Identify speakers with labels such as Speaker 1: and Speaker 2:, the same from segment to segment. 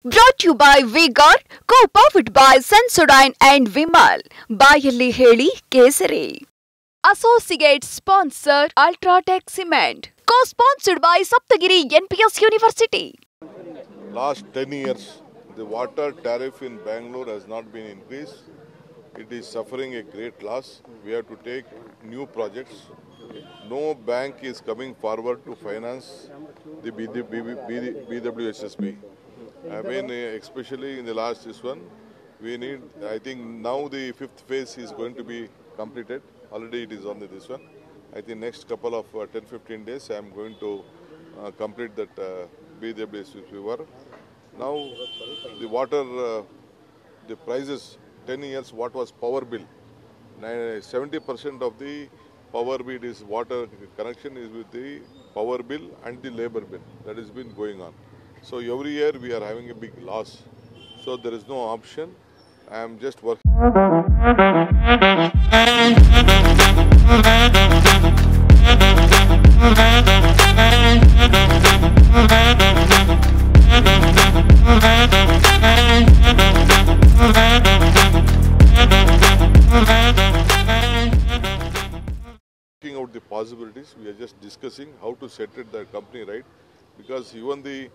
Speaker 1: Brought to you by V-Guard, co-powered by Sensodyne and Vimal. Bayalli Heli Kesari. Associate sponsor Ultratech Cement. Co-sponsored by Saptagiri NPS University.
Speaker 2: Last 10 years, the water tariff in Bangalore has not been increased. It is suffering a great loss. We have to take new projects. No bank is coming forward to finance the BWSSB. I mean, especially in the last this one, we need, I think now the fifth phase is going to be completed. Already it is on this one. I think next couple of 10-15 days I am going to complete that BWSSB work. Now the water, the prices, 10 years what was power bill, 70% of the power bill is water connection is with the power bill and the labor bill. That has been going on. So every year we are having a big loss. So there is no option. I am just working. Out the possibilities, we are just discussing how to set it the company right, because even the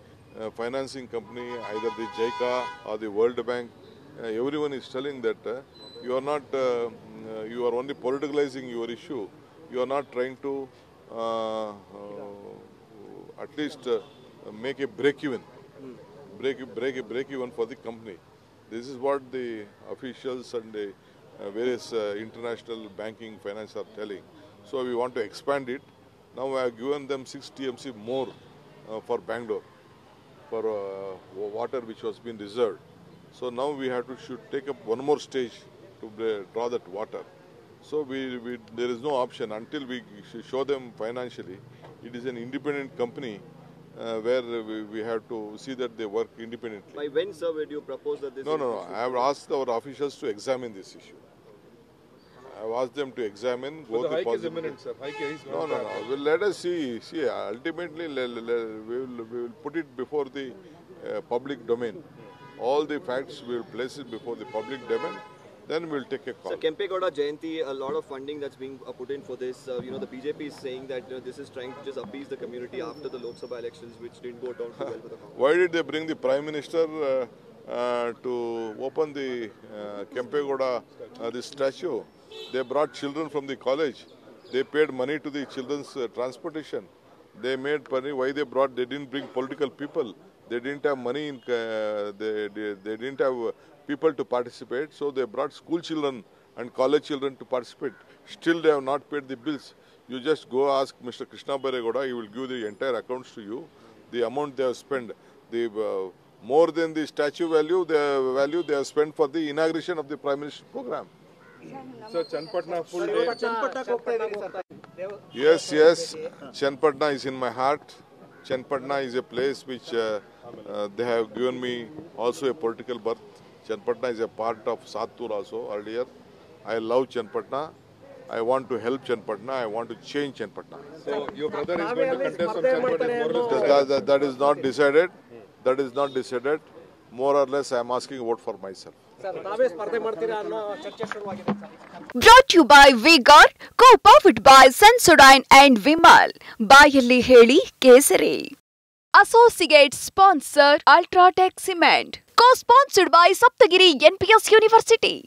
Speaker 2: financing company, either the JICA or the World Bank, everyone is telling that you are not, you are only politicalizing your issue. You are not trying to at least make a break even for the company. This is what the officials and the various international banking finance are telling. So we want to expand it. Now I have given them 6 TMC more for Bangalore, for water which was been reserved. So now we have to should take up one more stage to draw that water. So there is no option until we show them financially. It is an independent company where we have to see that they work independently.
Speaker 3: By when, sir, would you propose that this?
Speaker 2: No. I have asked our officials to examine this issue. I have asked them to examine.
Speaker 4: But the hike is imminent, sir. Hike is not.
Speaker 2: No. Well, let us see. See, ultimately, we will put it before the public domain. All the facts we will place it before the public domain. Then we will take a call.
Speaker 3: So, Kempegowda Jayanti, a lot of funding that's being put in for this. The BJP is saying that this is trying to just appease the community after the Lok Sabha elections, which didn't go down too well for the Congress.
Speaker 2: Why did they bring the Prime Minister to open the Kempegowda this statue? They brought children from the college. They paid money to the children's transportation. They made money. Why they brought? They didn't bring political people. They didn't have money. They didn't have people to participate. So they brought school children and college children to participate. Still, they have not paid the bills. You just go ask Mr. Krishna Bairegowda. He will give the entire accounts to you. The amount they have spent, more than the statue value, they have spent for the inauguration of the Prime Minister's program.
Speaker 4: So Channapatna full day.
Speaker 2: Yes. Channapatna is in my heart. Channapatna is a place which they have given me also a political birth. Channapatna is a part of Sattur also earlier. I love Channapatna. I want to help Channapatna. I want to change Channapatna.
Speaker 4: So your brother is going to contest on Channapatna more or less.
Speaker 2: That is not decided. That is not decided. More or less, I am asking a vote for myself.
Speaker 1: Brought to you by V-Guard, co-powered by Sensodyne and Vimal. Bayalli Heli Kesari. Associate sponsor Ultratech Cement. Co-sponsored by Saptagiri NPS University.